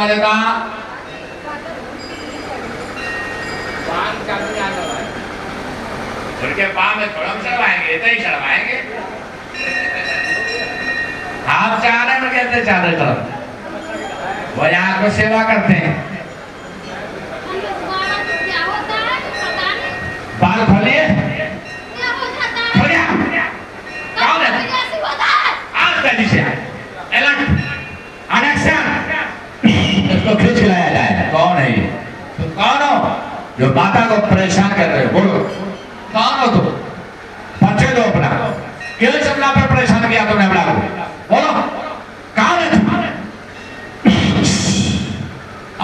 होगा देखा उनके पाँव में थोड़ा चढ़वाएंगे तो ही चढ़वाएंगे। आप चाह रहे हैं कहते चाह रहे तो वो यहाँ को सेवा करते हैं। बाल खोलिए कौन है आज तेजी से इसको खींच लाया जाए। कौन है ये? तुम कौन हो जो माता को परेशान कर रहे हो? बोलो कौन हो तुम? परिचय दो अपना। क्यों चमड़ा पर परेशान किया तुमने अपना को? बोलो कौन है तुम?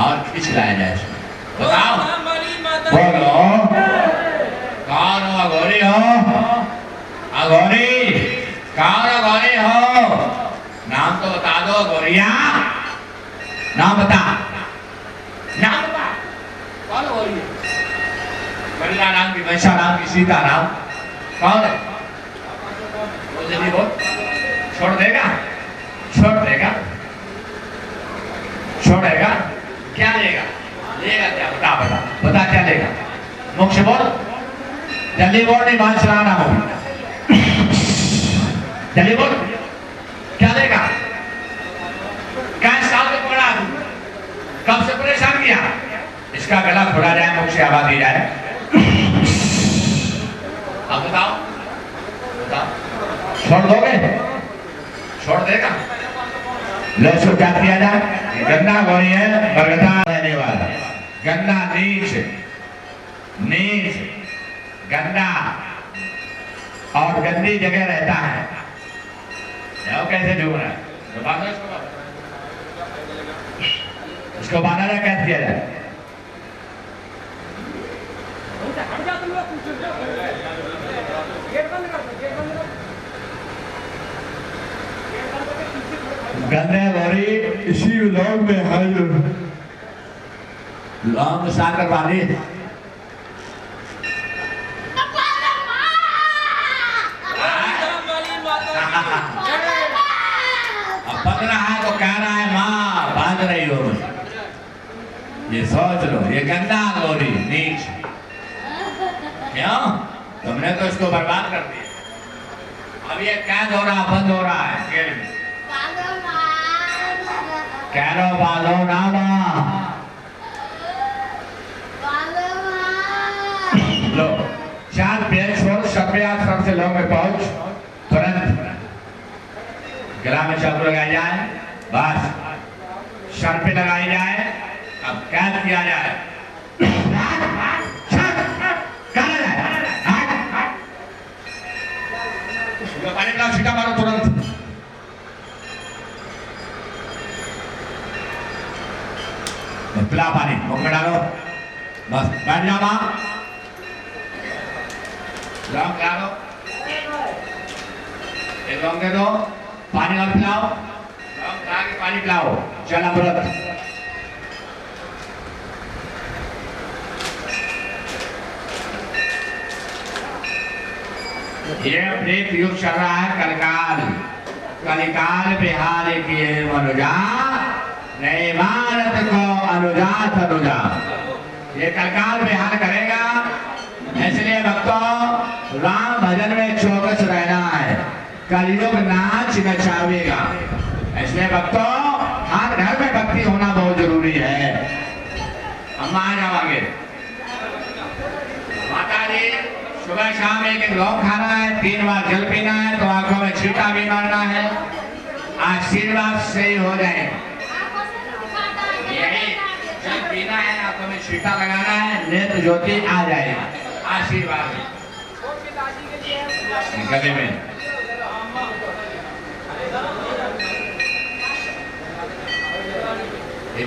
और खींच लाया जाए। बताओ बोलो कौन हो? अघोरी हो? अघोरी कौन अघोरी हो? नाम तो बता दो गोरिया। नाम बता। नाम बता कौन हो रही है? गंगा नाम की, वैशा नाम की, सीता नाम कौन है? वो जल्दी बोल। छोड़ देगा? छोड़ देगा? छोड़ेगा? क्या लेगा? लेगा क्या? बता बता बता क्या लेगा? मुख से बोल। जल्दी बोल, नहीं बात चलाना हो। जल्दी बोल क्या लेगा? क्या साल में पकड़ा तू? कब से परेशान किया? इसका गला खोला जाए, मुख से आवाज दी जाए। अब बताओ बताओ। छोड़ दोगे? छोड़ देगा? लो सो क्या किया जाए? गंदा गोरी है, बरगदा रहने वाला। गंदा नीच नीच गंदा और गंदी जगह रहता है। कैसे डूब रहा है? इसको बांधा कैसे किया जाए? गंदे गोरी इसी लौंग में है जो लौंग साकर वाली पक रहा है तो कह रहा है माँ बांध रही हो मुझे। ये सोच लो, ये गंदा गोरी नीच। क्यों? तुमने तो इसको बर्बाद कर दिया। अब ये कैद हो रहा, बंद हो रहा है जेल में। कह रो बालो ना लो 4 पेड़ छोड़ सफे आश्रम से लोग में पहुंच तुरंत गला में चाकू लगाई जाए, बस सर पे लगाई जाए। अब कैद किया जाए। पानी पिलाओ, छींटा मारो तुरंत। पिला पानी, मुख में डालो, बस बैठ जाओ। मां लौंग खिला दो, एक लौंग दे दो, पानी और पिलाओ। लौंग खा के पानी पिलाओ। चल अमृत ये प्रेत युग चल रहा है। कलिकाल कलिकाल बिहार किए मनुजा नहीं भारत को अनुजा तनुजा। ये कलिकाल बिहार करेगा, इसलिए भक्तों राम भजन में चौकस रहना है। कलयुग नाच नचावेगा, इसलिए भक्तों हर घर में भक्ति होना बहुत जरूरी है। हम आ जाओगे माता जी। सुबह शाम एक लौंग खाना है, 3 बार जल पीना है, तो आंखों में छींटा भी मारना है। आशीर्वाद सही हो जाए। यही जल पीना है, आंखों में छींटा लगाना है, नेत्र ज्योति आ जाएगा। आशीर्वाद गले में।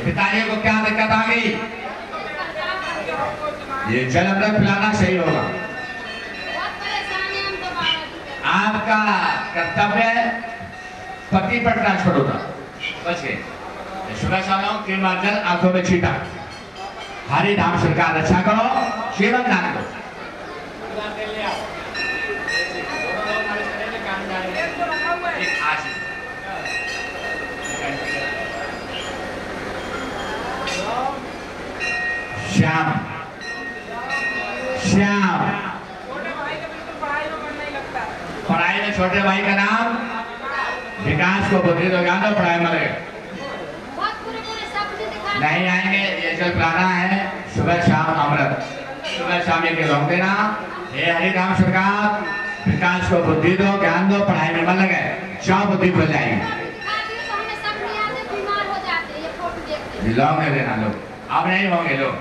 पिताजी को क्या दिक्कत आ गई? ये जल अमृत पिलाना सही होगा। आपका कर्तव्य पति पर ट्रांसफर होगा। बच गए। सुबह शाम 3 बार जल, आंखों में छींटा। हरि धाम सरकार रक्षा करो, सेवन दान करो। छोटे भाई का नाम विकास को बुद्धि दो ज्ञान दो पढ़ाई मरे नहीं आएंगे। ये जो पुराना है सुबह शाम अमृत, सुबह शाम ये लोग देना। हे हरिराम सरकार विकास को बुद्धि दो ज्ञान दो पढ़ाई में मन लगे, शाम बुद्धि खुल जाएगी। लौंग देना लोग, अब नहीं होंगे लोग,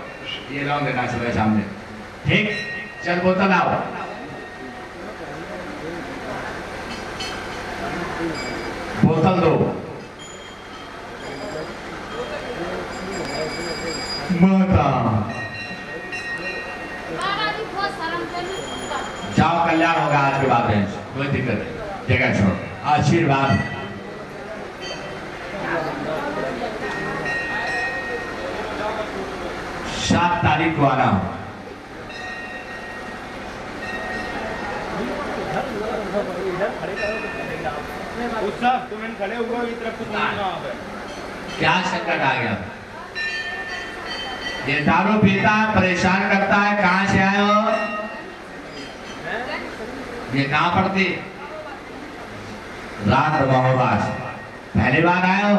ये लौंग देना सुबह शाम में। ठीक, चल बोतल आओ। बोतल दो। माता जाओ, कल्याण होगा आज के बाद में, कोई दिक्कत नहीं, जगह छोड़। आशीर्वाद 7 तारीख को आना। खड़े हुए क्या संकट आ गया? ये दारू पीता है, परेशान करता है। कहाँ से आए हो? ये कहाँ पड़ती? रात महोबास पहली बार आए हो?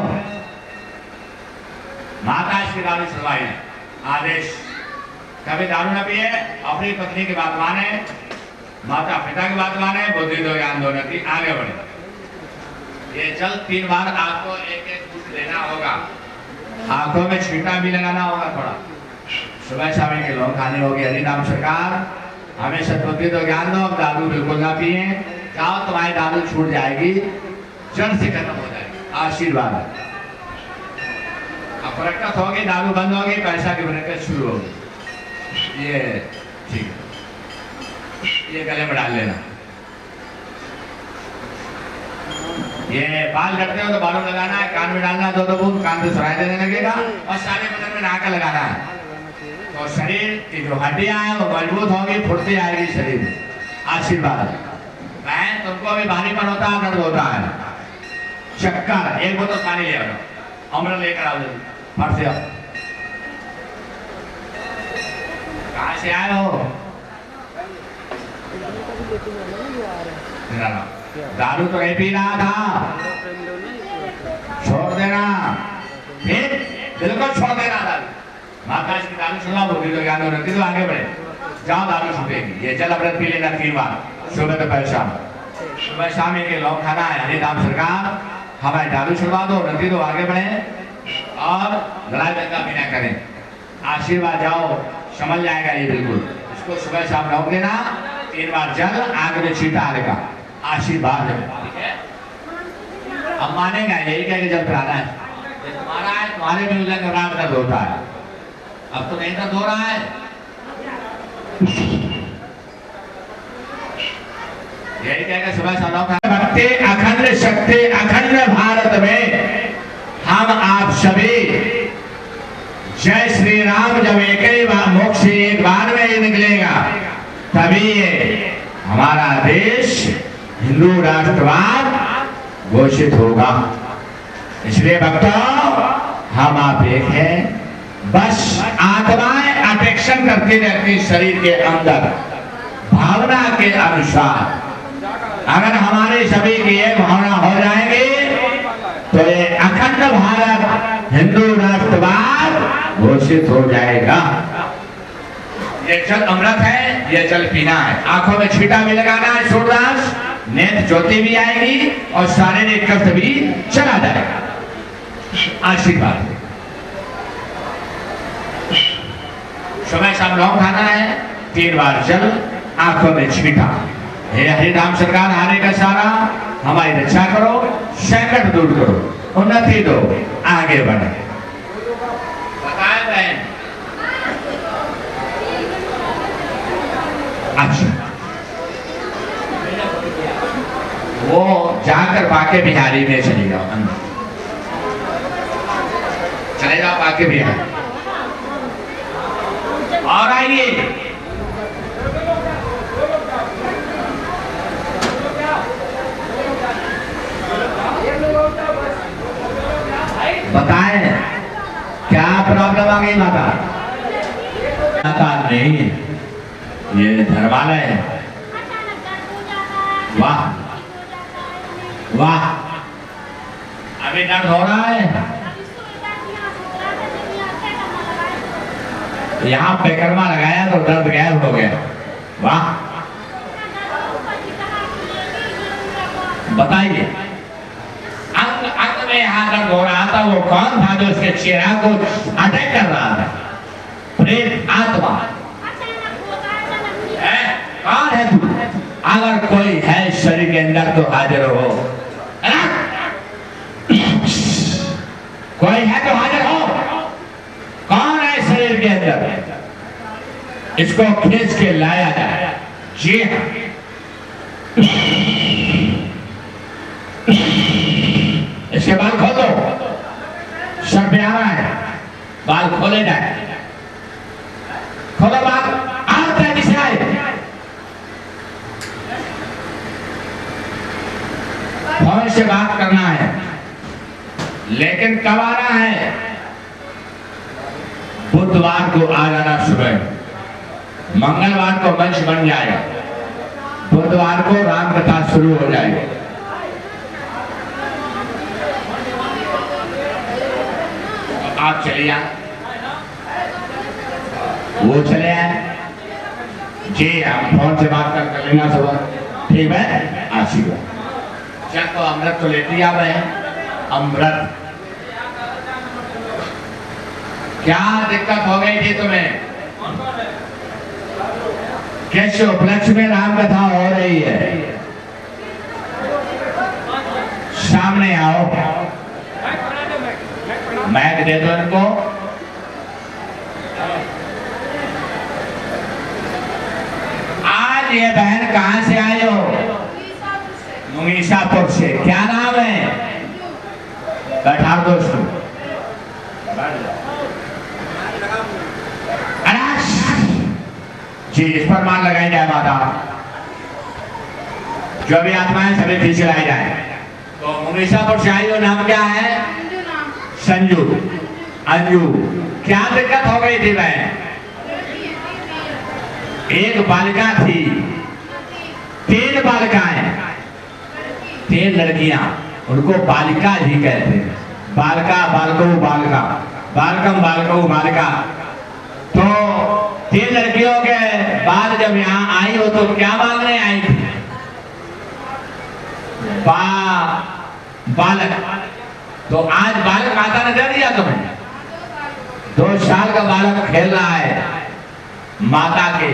माता श्री दारू सुनवाई आदेश, कभी दारू न पिए, अपनी पत्नी की बात माने, माता पिता की बात माने, बुद्धि दो ज्ञान दो नती, आगे बढ़े। ये जल 3 बार आपको एक घूंट लेना होगा, आंखों में छींटा भी लगाना होगा थोड़ा। सुबह शाम के लोग खाने होगी। हरि नाम सरकार हमें सद्बुद्धि दो ज्ञान दो, अब दारू बिल्कुल ना पिए। जाओ, तुम्हारी दारू छूट जाएगी, जड़ से खत्म हो जाएगी। आशीर्वाद अब बरकत होगी, दारू बंद होगी, पैसा की बरकत शुरू होगी। ये ठीक है, ये गले में डाल लेना। ये बाल कटते हो तो बालों में लगाना है, कान में डालना 2-2 बूंद, कान से सुनाई देने लगेगा, और सारे बदन में नाका लगाना है। तो शरीर की जो हड्डियां हैं वो मजबूत होगी, फुर्ती आएगी शरीर में। आशीर्वाद। बहन तुमको भी भारीपन होता है, दर्द होता है, चक्कर, एक बोतल पानी ले आओ, अमृत लेकर आओ जल्दी, फट से आओ। कहाँ से आए हो? दारू तो नहीं पी रहा था, छोड़ देना, फिर बिल्कुल छोड़ देना दारू। माता की दारू सुना, बुद्धि दो ज्ञान दो नती, तो आगे बढ़े। जाओ, दारू छूटेगी। ये जल अमृत पी लेना 3 बार, सुबह दोपहर शाम। सुबह शाम के लोग खाना है। हरि नाम सरकार हमारे दारू छुड़वा दो, नती दो, आगे बढ़े, और गला दंगा भी ना करें। आशीर्वाद जाओ, समझ जाएगा ये बिल्कुल। इसको सुबह शाम रोक देना, 3 बार जल, आग में छींटा आएगा। आशीर्वाद है, अब मानेगा यही कह के जल पिलाना है। ये तुम्हारा है, तुम्हारे में उल्लेख रात दर्द होता है, अब तो नहीं दर्द हो रहा है। यही कह के सुबह शाम भक्ति अखंड शक्ति अखंड भारत में हम आप सभी जय श्री राम जब एक ही बार मोक्ष एक बार में ही निकलेगा, तभी ये हमारा देश हिंदू राष्ट्रवाद घोषित होगा। इसलिए भक्तों हम आप एक हैं, बस आत्माएं अटेक्शन करती रहती शरीर के अंदर भावना के अनुसार। अगर हमारे सभी की एक भावना हो जाएगी तो ये अखंड भारत हिंदू राष्ट्रवाद घोषित हो जाएगा। ये जल अमृत है, ये जल पीना है। आंखों में छींटा भी लगाना है, सूर्यदास, नेत्र ज्योति भी आएगी और शारीरिक कष्ट भी चला जाएगा। आशीर्वाद। सुबह शाम लौंग खाना है, 3 बार जल, आंखों में छींटा। हे हरि राम सरकार आने का सारा हमारी रक्षा करो, संकट दूर करो, उन्नति दो, आगे बढ़े। बताए बहन? अच्छा, वो जाकर बाके बिहारी में चले जाओ, अंदर चले जाओ बाके बिहारी। और आइए, बताएं क्या प्रॉब्लम आ गई माता? माता नहीं, ये धर्मालय है। वाह, वाह, अभी दर्द हो रहा है? यहाँ पैकरमा लगाया तो दर्द गायब हो गया। वाह, बताइए, अंग अंग में यहाँ दर्द हो रहा था, वो कौन था जो उसके चेहरा को अटैक कर रहा था? प्रेत आत्मा है? कौन है तू? अगर कोई है शरीर के अंदर तो हाजिर हो। कोई है तो हाजिर हो। कौन है शरीर के अंदर? इसको खींच के लाया जाए। जी हाँ, इसके बाल खोल दो। सर पे आ रहा है, बाल खोले जाए। खोलो बाल। आप तेजी से आए। फोन से बात करना है, लेकिन कब आना है? बुधवार को आ जाना सुबह। मंगलवार को मंच बन जाएगा। बुधवार को राम कथा शुरू हो जाएगी। आप चले आए, वो चले आए। जी आप फोन से बात कर लेना सुबह, ठीक है? आशीर्वाद। चलो अमृत तो लेती आप है। अमृत, क्या दिक्कत हो गई थी तुम्हें? किस उपलक्ष्य में राम कथा हो रही है? सामने आओ, मैक दे दो इनको। आज ये बहन कहां से आई हो? मुंगीसापुर से। क्या नाम है? बैठा दोस्तों। जी, इस पर मान लगाई जाए माता। जो भी आत्माएं सभी पीछे लाई जाए। तो मुंगीसापुर से आई हो, नाम क्या है? संजू। अंजू, क्या दिक्कत हो गई थी बहन? एक बालिका थी, 3 बालिकाएं, 3 लड़कियां, उनको बालिका ही कहते हैं। बालिका, बालको, बालिका, बालकम, बालको, बालिका। तो 3 लड़कियों के बाद जब यहाँ आई हो तो क्या मांगने आई थी? बालक। तो आज बालक माता ने दे दिया तुम्हें। 2 साल का बालक खेल रहा है माता के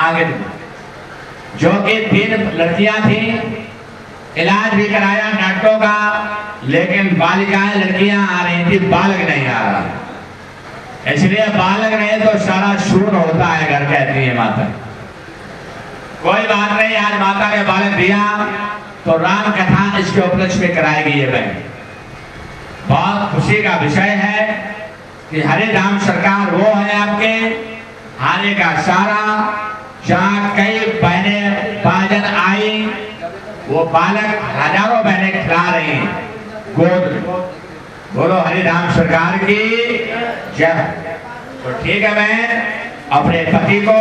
आगे, जो कि 3 लड़कियां थी। इलाज भी कराया डॉक्टरों का, लेकिन बालिकाएं लड़कियां आ रही थी, बालक नहीं आ रहा। इसलिए बालक नहीं तो सारा शून्य होता है घर, कहती है माता। कोई बात नहीं, आज माता ने बालक दिया तो राम कथा इसके उपलक्ष्य में कराएगी ये बहन। बहुत खुशी का विषय है कि हरे राम सरकार वो है आपके हारे का सारा। जहाँ कई बहनें बाजन आई, वो बालक हजारों बहनें खिला रही गोद। बोलो हरे राम सरकार की जय। तो ठीक है बहन, अपने पति को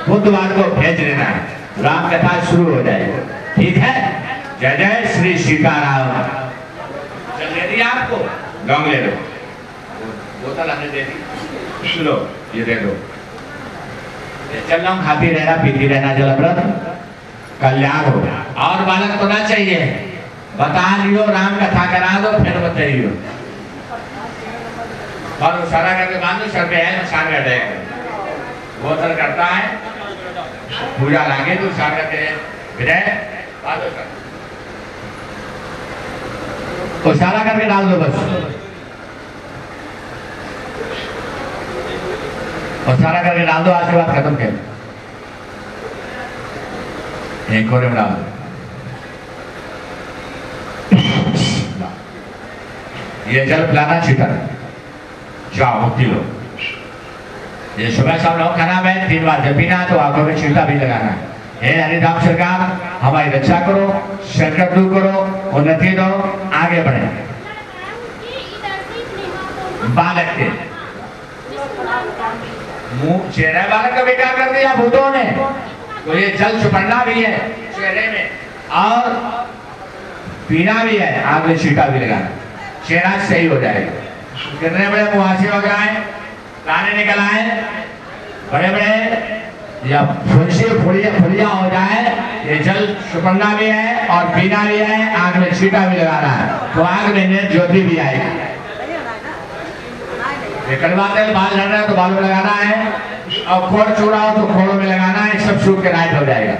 बुधवार को भेज देना, राम कथा शुरू हो जाएगी, ठीक है? जय जय श्री सीताराम। चल दे दिया आपको, लौंग ले लो, बोतल हमने दे दी, लो ये दे दो। चल लौंग खाती रहना, पीती रहना, जल अमृत, कल्याण हो। और बालक तो ना चाहिए, बता लियो, राम कथा करा दो, फिर बताइयो। और सारा करके बांधो, सर पे है सारा अटैक बोतल करता है, पूजा लागे तो सारा करके विजय बांधो सर, तो सारा करके डाल दो बस, और सारा करके डाल दो, आशीर्वाद खत्म कर। एक और डाल दो, ये जल पिलाना छिटर, जाओ मुक्ति लो। ये सुबह सब लोग खाना है, 3 बार जब पीना तो आंखों में छिलका भी लगाना है। हे हरिधाम सरकार हमारी रक्षा करो, संकट दूर करो, उन्नति दो, आगे बढ़े। बालक के मुंह चेहरा बालक का बेकार कर दिया भूतों ने, तो ये जल छुपड़ना भी है चेहरे में, और पीना भी है, आग में छींटा भी लगाना, चेहरा सही हो जाएगा। कितने बड़े मुहासे हो जाए, दाने निकल आए बड़े बड़े, या फुलिया हो जाए, ये जल सुपड़ना भी है और पीना भी है, आग में छींटा भी लगाना है, तो आग में नेत्र ज्योति भी आएगी। कड़वा तेल बाल झड़ रहा है तो बालों में लगाना है, और खोड़ चूड़ा हो तो खोड़ों में लगाना है, सब सूख के राइट हो जाएगा।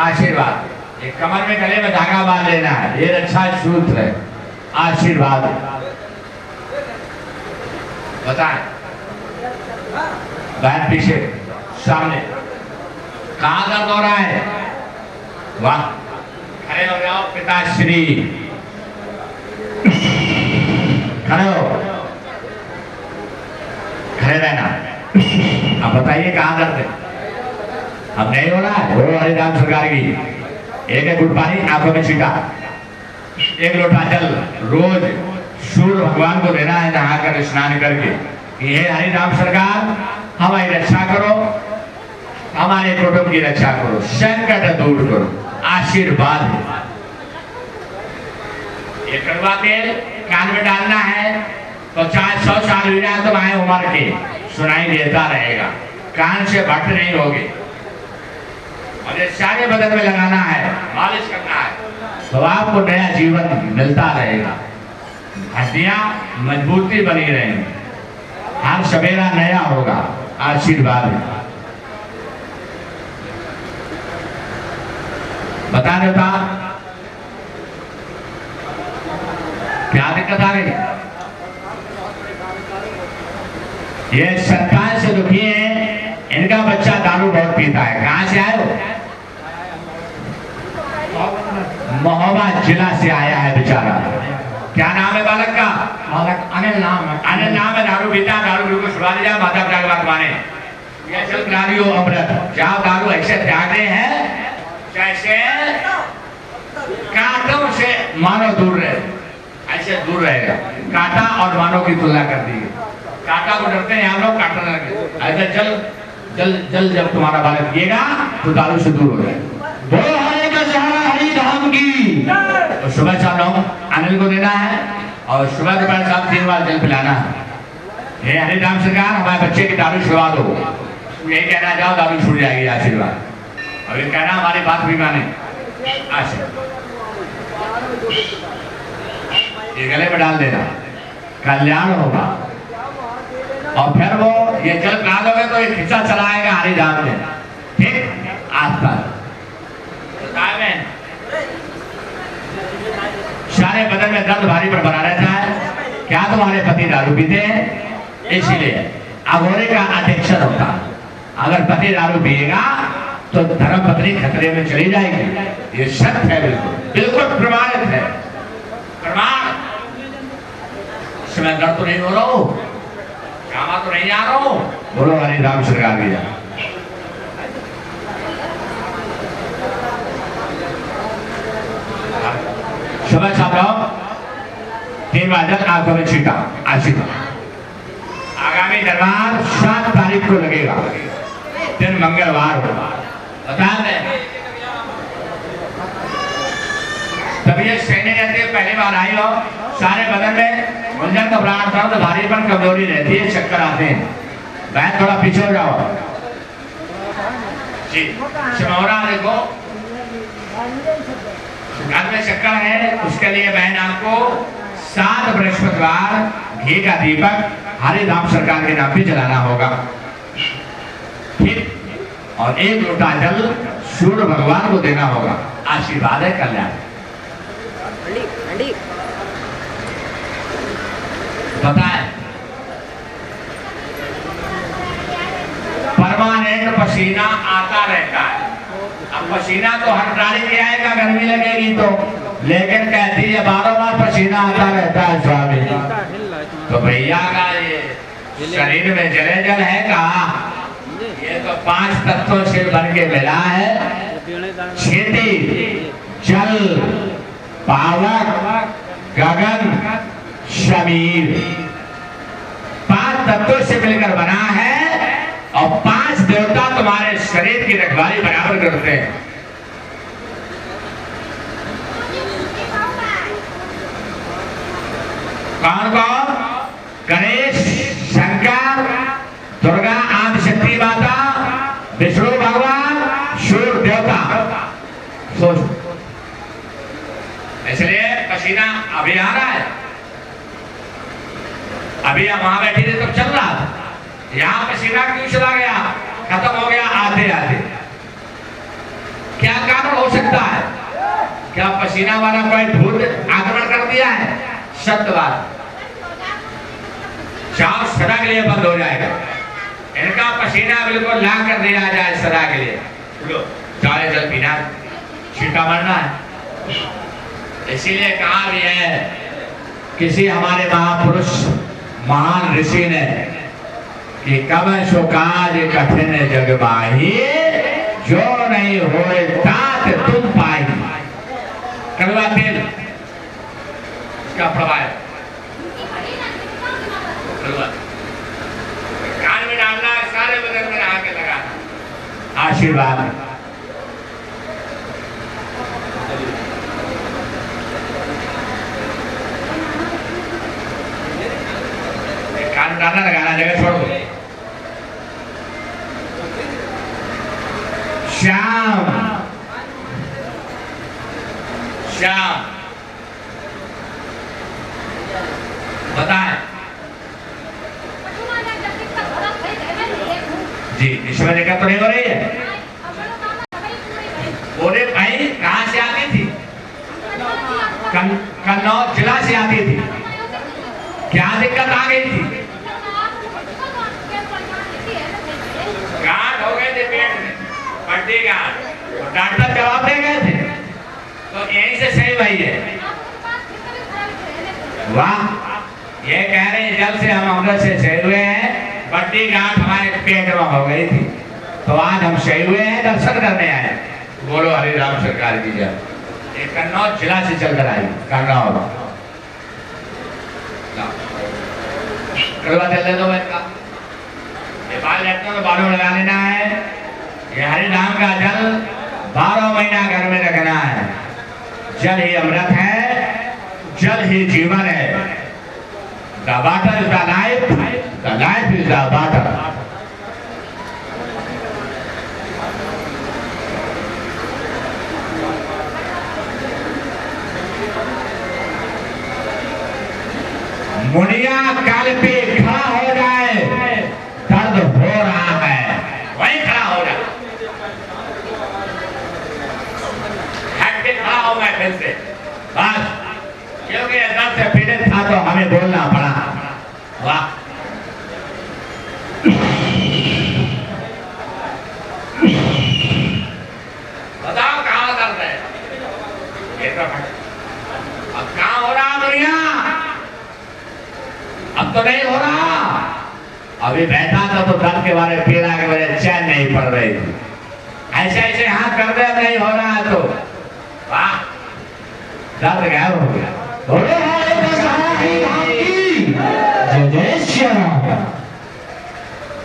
आशीर्वाद, एक कमर में गले में धागा बांध लेना है, ये अच्छा सूत्र है। आशीर्वाद बताएं, बैठ पीछे सामने, कहाँ दर्द हो रहा है? वाह, खड़े हो जाओ पिताश्री, खड़े हो, खड़े रहना। अब बताइए कहाँ दर्द है? अब नहीं हो रहा है? वो हरिदास सरकार की एक गुट पानी आंखों में छींटा, 1 लोटा जल रोज सूर्य भगवान को देना है, नहाकर स्नान करके, कि हे हरिराम सरकार हमारी रक्षा करो, हमारे कुटुंब की रक्षा करो, संकट दूर करो। आशीर्वाद है। ये कड़वा तेल कान में डालना है तो चाहे 100 साल हो जाए तो आए उम्र के सुनाई देता रहेगा, कान से भट्ट नहीं होगी। और ये सारे बदन में लगाना है, मालिश करना है, तो आपको नया जीवन मिलता रहेगा, हड्डियां मजबूती बनी रहेंगी, हर सवेरा नया होगा। आशीर्वाद है। बता देता क्या दिक्कत आ गई? ये सरकार से दुखी है, इनका बच्चा दारू बहुत पीता है। कहां से आए हो? महोबा जिला से आया है बेचारा। क्या नाम है बालक का? बालक अनिल नाम है। अनिल नाम है, दारू पीता, दारू बिल्कुल छुड़ा दिया, माता पिता की बात माने। ये चल ग्रानियो अमृत, जाओ दारू ऐसे त्यागने हैं जैसे कांटों से मानो दूर रहे, ऐसे दूर रहेगा। कांटा और मानो की तुलना कर दी, कांटा को डरते हैं हम लोग, कांटा न लगे। ऐसे जल जल जल जब तुम्हारा बालक पिएगा तो दारू से दूर हो जाएगा। बोलो हरे का सहारा हरि धाम की। तो सुबह शाम अनिल को देना है और सुबह दोपहर शाम 3 बार जल पिलाना है। ये हरिराम सरकार हमारे बच्चे की दारू छुड़वा दो, यही कहना, जाओ दारू छूट जाएगी। आशीर्वाद। और ये कहना हमारी बात भी माने। आशीर्वाद ये गले में डाल देना, कल्याण होगा। और फिर वो ये जल पिला दोगे तो ये खिस्सा चलाएगा हरिधाम में, ठीक? आज तक सारे बदन में दर्द भारी पर बना रहता है। क्या तुम्हारे पति दारू पीते हैं? इसीलिए अघोरे का अध्यक्षर होता है। अगर पति दारू पिएगा तो धर्म पत्नी खतरे में चली जाएगी। ये सत्य है, बिल्कुल बिल्कुल प्रमाणित है, प्रमाण। इसमें दर्द तो नहीं हो रहा हो, कामा तो नहीं आ रहा हो। बोलो हरिराम सरकार की जय। सुबह शाम 3 बार आंखों में छींटा। आशीर्वाद। आगामी दरबार 7 तारीख को लगेगा, दिन मंगलवार होगा। बता दें तबीयत सही नहीं रहती, पहली बार आई हो, सारे बदन में उलझन, घबराहट, दर्द, भारीपन, कमजोरी रहती है, चक्कर आते हैं। बहन थोड़ा पीछे हो जाओ जी। सिमौरा देखो, घर में चक्कर है, उसके लिए बहन आपको 7 बृहस्पतिवार घी का दीपक हरिधाम सरकार के नाम पे जलाना होगा, ठीक? और 1 लोटा जल सूर्य भगवान को देना होगा। आशीर्वाद है, कल्याण। बताएं, परमानेंट पसीना आता रहता है। अब पसीना तो हर प्राणी के आएगा, गर्मी लगेगी तो, लेकिन कहती है 12 मास पसीना आता रहता है स्वामी। तो भैया का ये शरीर में जले जल है कहा? ये तो 5 तत्वों से बन के मिला है। क्षिति, जल, पावक, गगन, शमीर, 5 तत्वों से मिलकर बना है। और 5 देवता तुम्हारे शरीर की रखवाली बराबर करते हैं। कौन कौन? गणेश, शंकर, दुर्गा आदि शक्ति माता, विष्णु भगवान, सूर्य देवता। सोच, इसलिए पसीना अभी आ रहा है। अभी हम वहां बैठे थे तब चल रहा था, यहाँ पसीना क्यों चला गया, खत्म हो गया आते आते? क्या कारण हो सकता है? क्या पसीना वाला कोई भूत आक्रमण कर दिया है? सत्यवाद चाव सदा के लिए बंद हो जाएगा। इनका पसीना बिल्कुल ला कर दिया जाए सदा के लिए। चाहे जल पीना, छींटा मारना है। इसीलिए कहा भी है, किसी हमारे महापुरुष महान ऋषि ने कि कब सो काज कठिन जग माही, जो नहीं होए तात तुम पाई। कड़वा तेल क्या प्रभाव है? कान में डालना, सारे बदन में आके लगाना, आशीर्वाद। कान में डालना, लगाना, जगह छोड़ दो। श्याम श्याम बताएं जी, इसमें दिक्कत तो नहीं हो रही है? बोले भाई कहाँ से आती थी? कन्नौज जिला से आती थी। क्या दिक्कत आ गई थी? गांठ हो गए थे पेट में, पट्टी गांठ, डॉक्टर जवाब दे गए थे, तो यहीं से सही भाई है। वाह, ये कह रहे हैं जब से हम अमृत से सही हुए हैं, पट्टी गांठ हमारे पेट में हो गई थी, तो आज हम सही हुए हैं, दर्शन करने आए। बोलो हरि राम सरकार की जय। ये कन्नौज जिला से चलकर आई, कन्नौज। करवा चल दो इनका, ये बाल लगते हैं तो बालों में लगा लेना है। ये हरि नाम का जल 12 महीना घर में रखना है। जल ही अमृत है, जल ही जीवन है। The water is the life, the life is the water. Muniya काल पे खड़ा हो जाए, दर्द हो रहा है, वहीं खड़ा हो जाए। हट के खड़ा हो मैं फिर से, बस, क्योंकि दर्द से पीड़ित था तो हमें बोलना पड़ा। वाह, बताओ कहाँ दर्द है? ये तो अब कहाँ हो रहा दुनिया? अब तो नहीं हो रहा। अभी बैठा था तो दर्द के बारे में, पीड़ा के बारे में चैन नहीं पड़ रही थी। ऐसे ऐसे हाथ कर दे, नहीं हो रहा है तो वाह, दर्द गायब हो गया।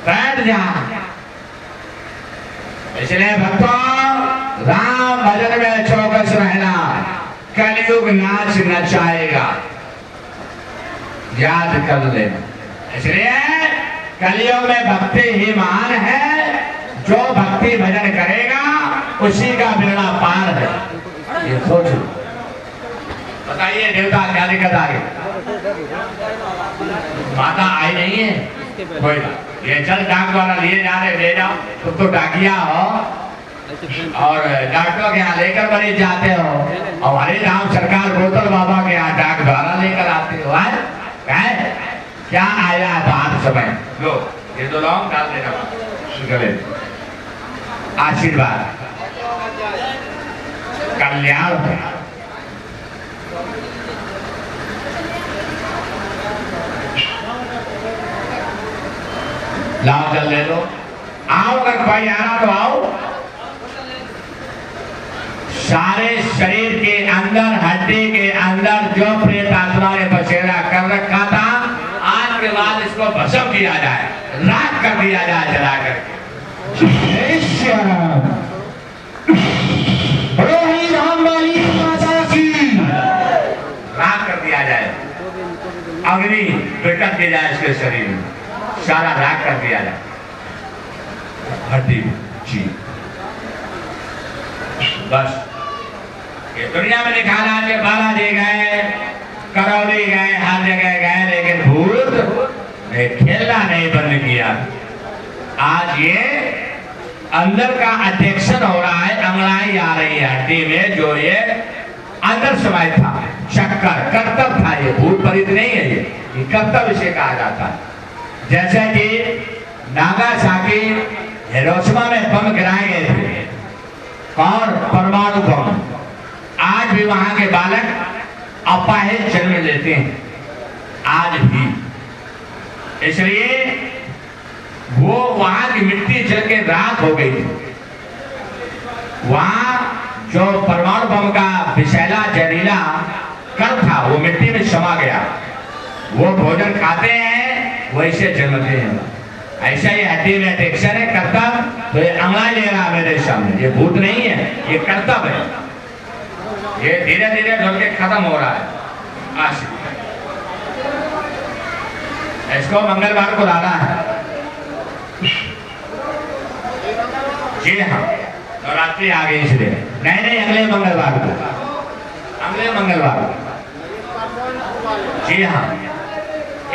बैठ जा। इसलिए भक्तों, राम भजन में चौकस रहना, कलयुग नाच नचाएगा, याद कर लेना। इसलिए कलयुग में भक्ति ही महान है। जो भक्ति भजन करेगा उसी का बेड़ा पार है। ये सोचो। बताइए देवता क्या दिक्कत आ गई? माता आई नहीं है कोई ना, ये चल डाक द्वारा लिए जा रहे, ले जाओ। तुम तो डाकिया हो और डॉक्टरों के यहाँ लेकर मरीज जाते हो, और हमारे राम सरकार बोतल बाबा के यहाँ डाक द्वारा लेकर आते हो। क्या आया है बात समय? लो ये दो लौंग डाल देना गले, आशीर्वाद कल्याण है। लाओ जल ले लो। आओ, अगर कोई आना तो आओ। सारे शरीर के अंदर, हड्डी के अंदर जो प्रेत आत्मा ने बसेरा कर रखा था, आज के बाद इसको भस्म किया जाए, राख कर दिया जाए जला करके। राख कर दिया जाए। अग्नि प्रकट की जाए इसके शरीर में, सारा राख कर दिया जाए हड्डी जी। बस ये दुनिया में निकाला कि बालाजी गए, करौली गए, हर जगह गए, लेकिन भूत ने खेलना नहीं बंद किया। आज ये अंदर का अटेक्शन हो रहा है, अंगड़ाई आ रही है हड्डी में, जो ये अंदर समय था, चक्कर कर्तव्य था। ये भूत परित नहीं है, ये कर्तव्य से कहा जाता है। जैसे कि नागासाकी हिरोशिमा में बम गिराए गए थे, और परमाणु बम, आज भी वहां के बालक अपाहिज जन्म लेते हैं आज भी। इसलिए वो वहां की मिट्टी जल के राख हो गई थी। वहां जो परमाणु बम का विषैला जहरीला कण था वो मिट्टी में समा गया। वो भोजन खाते हैं, वैसे जन्मते हैं। ऐसा ही हड्डी में अटेक्शन है, कर्तव्य। तो ये अंगड़ा ले रहा है मेरे सामने, ये भूत नहीं है, ये कर्तव्य है। ये धीरे धीरे ढल के खत्म हो रहा है। आज इसको मंगलवार को लाना है। जी हाँ, नवरात्रि आ गई इसलिए। नहीं, अगले मंगलवार को, अगले मंगलवार को। जी हाँ,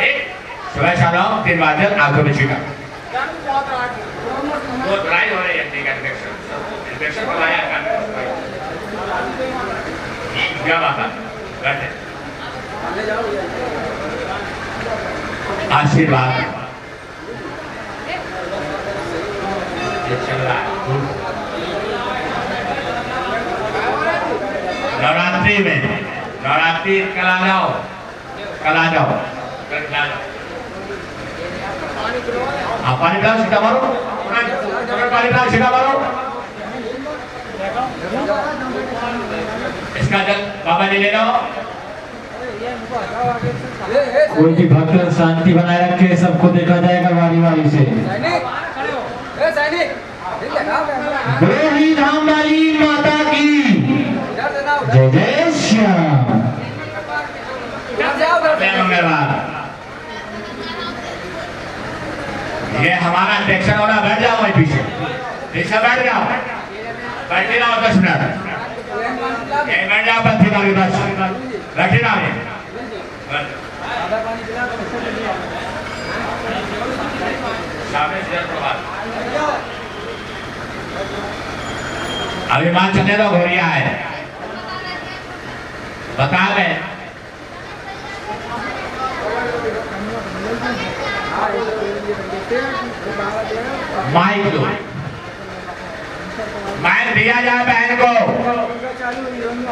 एक सुबह 3 बजे आंखों में छिका। वो ड्राई हो रही है, इन्फेक्शन बनाया क्या बात है, बैठे। आशीर्वाद ये चल रहा है नवरात्रि में। नवरात्रि कल आ जाओ, कल आ जाओ, कल आ जाओ। आप पानी पिलाओ, सीधा मारो, पानी पिलाओ, सीधा मारो। इसका जल बाबा जी ले लो। कोई भी भक्त शांति बनाए रखे, सबको देखा जाएगा वारी वारी से। बोली धाम वाली माता की जय जय श्याम। मंगलवार ये हमारा इंजेक्शन होना। बैठ जाओ वहीं पीछे, पीछे बैठ जाओ, बैठे रहो 10 मिनट। बैठ जाओ, बस फिर आगे 10 बैठे रहो। अभी मां चले दो, घोरिया है, बता रहे माइक दो, माइक दिया जाए बहन को।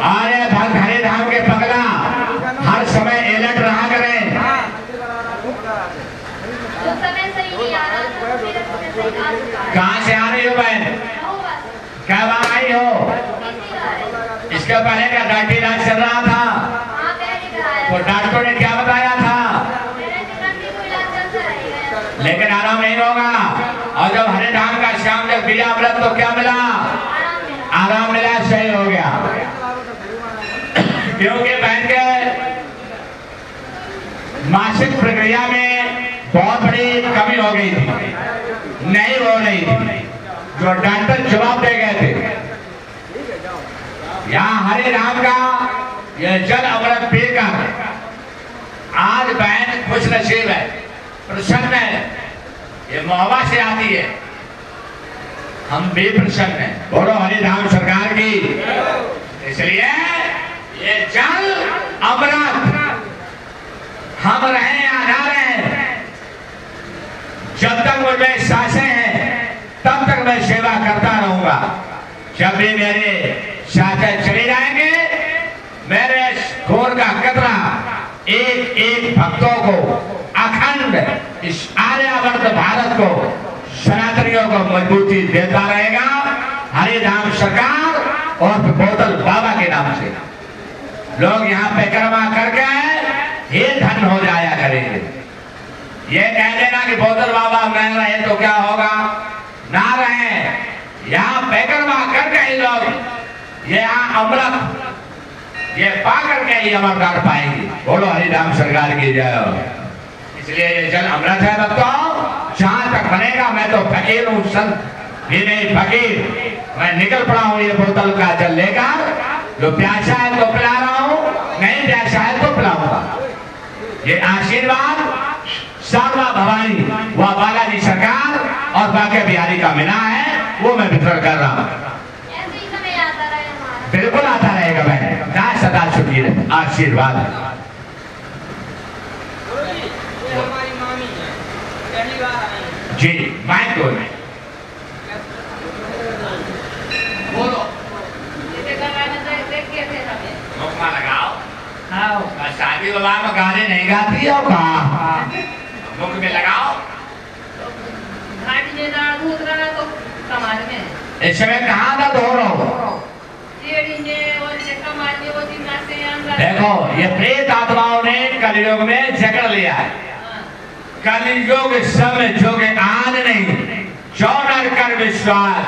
अरे भक्त हरे धाम के पगला हर समय अलर्ट रहा करें। कहाँ से आ रही हो बहन, क्या बात आई हो? इसके पहले क्या डायटी इलाज चल रहा था? तो डॉक्टर ने क्या बताया था? लेकिन आराम नहीं होगा। और जब हरे धाम का श्याम जब पिया व्रत तो क्या मिला? आराम मिला, सही हो गया। क्योंकि बहन के मासिक प्रक्रिया में बहुत बड़ी कमी हो गई थी, नहीं हो रही थी, जो डॉक्टर जवाब दे गए थे। यहाँ हरे राम का यह जल अमृत पीकर आज बहन खुश नसीब है, प्रसन्न है। ये मोहब्बत से आती है, हम भी प्रसन्न हैं। बोलो हरि धाम सरकार की। इसलिए ये जल अमृत हम रहे या ना रहे, जब तक मुझे सांसें हैं तब तक मैं सेवा करता रहूंगा। जब भी मेरे सांसें चले जाएंगे, मेरे खून का कतरा एक एक भक्तों को, अखंड इस आर्यावर्त भारत को, सनातनियों को मजबूती देता रहेगा। हरि धाम सरकार और बोतल बाबा के नाम से लोग यहाँ पे कर्मा करके ये धन हो जाया करेंगे। ये कह देना कि बोतल बाबा न रहे तो क्या होगा, ना रहे, यहाँ पैकरमा करके ही लोग ये यहाँ अमृत ये पा करके ही अमर कर पाएंगे। बोलो हरिराम सरकार की जय। इसलिए ये जल अमृत है भक्तों, जहां तक बनेगा। मैं तो फकीर हूँ, संत भी नहीं फकीर। मैं निकल पड़ा हूँ ये बोतल का जल लेकर। जो प्यासा है तो पिला रहा हूँ, नहीं प्यासा है तो पिलाऊंगा। ये आशीर्वाद सारवा भवानी व बालाजी सरकार और बाके बिहारी का मिला है, वो मैं वितरण कर रहा हूँ। बिल्कुल आता रहेगा बहन, जहाँ सदा सुखी रहे। आशीर्वाद हमारी मामी है, पहली बार आई है। जी, माइक दो बोलो, मुखमा लगाओ। हाँ शादी विवाह में गाने नहीं गाती हो कहा, मुख में लगाओ। इस समय कहाँ दर्द हो रहा हो? देखो, ये प्रेत आत्माओं ने कलयुग में जकड़ लिया है। कलयुग समय जोगे आज नहीं, चौनर कर विश्वास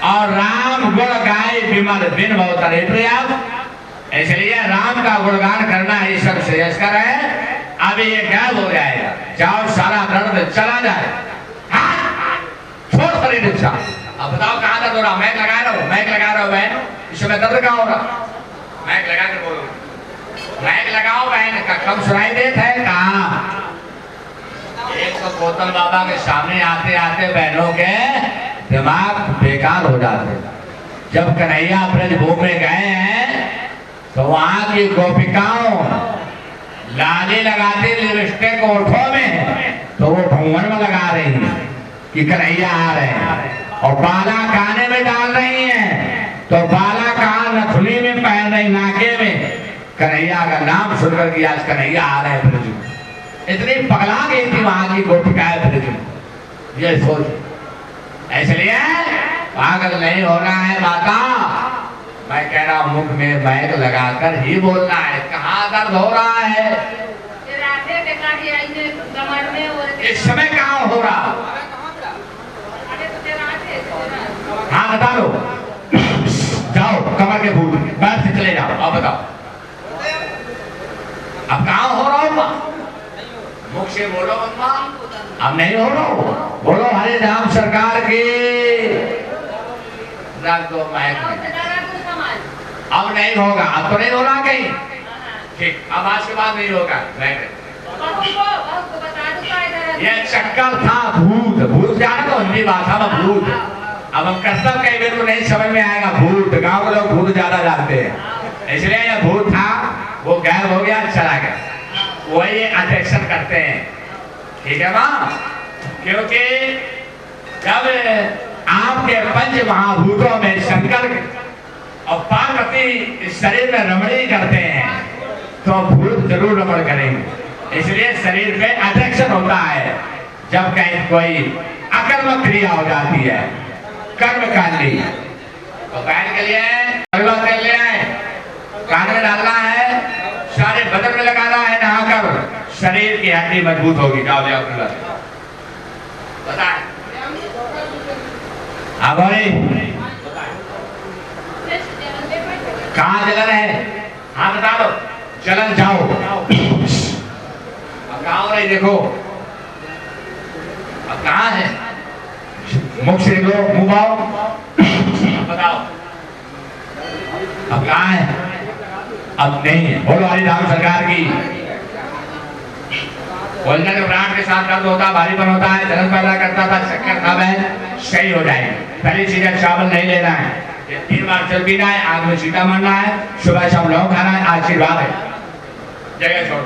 और राम गुण गाय विमल बिन बहुतरे प्रयास। इसलिए राम का गुणगान करना ही सब श्रेयस्कर है। अभी ये गायब हो जाएगा, जाओ सारा दर्द चला जाए। छोड़ शरीर इच्छा। अब बताओ कहाँ दर्द हो रहा? मैक लगा रहा हूँ, मैक लगा रहा हूँ बहन। इस समय दर्द कहाँ हो रहा? मैक लगा के बोलो, मैक लगाओ बहन। कम सुनाई देता है कहाँ? एक तो बोतल बाबा के सामने आते आते बहनों के दिमाग बेकार हो जाते। जब कन्हैया ब्रजभूमि में गए हैं तो वहां की गोपिकाओं लाली लगाती लिपस्टिक ओठों में, तो वो भंवन में लगा रही हैं कि कन्हैया आ रहे हैं। और बाला काने में डाल रही हैं, तो बाला कान नथुनी में पहन रही, नाके में। कन्हैया का नाम सुनकर कि आज कन्हैया आ रहे हैं ब्रज में। इतनी पगला गई थी वहां की गोपिकाएं ब्रज में, ये सोच। इसलिए पागल नहीं होना है माता। मैं कह रहा हूँ मुख में मैक लगाकर ही बोलना है। कहाँ दर्द हो रहा है? इस समय कहाँ हो रहा? हाँ बता लो। जाओ कमर के भूल बैठ से चले जाओ। अब बताओ अब कहाँ हो रहा हूँ? मुख से बोलो अम्मा। अब नहीं हो रहा हो? बोलो हरे राम सरकार की। रख दो मैक में। अब नहीं होगा। अब तो नहीं हो रहा कहीं? ठीक, अब आज के बाद नहीं होगा। ये चक्कर था भूत। भूत जाना तो हिंदी भाषा में भूत। अब हम कर्तव्य कई बार को नहीं समझ में आएगा। भूत, गांव के लोग भूत ज्यादा जानते हैं। इसलिए ये भूत था, वो गायब हो गया, चला गया। वही अट्रैक्शन करते हैं, ठीक है माँ? क्योंकि जब आपके पंच महाभूतों में शंकर और पार्वती इस शरीर में रमणी करते हैं, तो भूत जरूर रमण करेंगे। इसलिए शरीर पे अट्रैक्शन होता है जब कहीं कोई अकर्म क्रिया हो जाती है, कर्म कांडी। तो बैठ के लिए कर ले आए, कान में डालना है, सारे बदन में लगाना है, नहाकर शरीर की हड्डी मजबूत होगी। जाओ जाओ बताए। कहाँ जलन है? हाँ बता दो। जलन जाओ। अब कहाँ हो रही देखो। अब कहाँ है? मुख से लो, मुंह आओ। बताओ अब कहाँ है? अब नहीं है। बोलो हरी राम सरकार की। बोलने के प्राण के साथ दर्द होता, भारीपन होता है, जलन पैदा करता था, शक्कर था, वह सही हो जाएगी। पहली चीज है चावल नहीं लेना है, ये 3 बार जल पीना है, आग में छींटा मारना है, सुबह शाम लौंग खाना है। आशीर्वाद है। जगह छोड़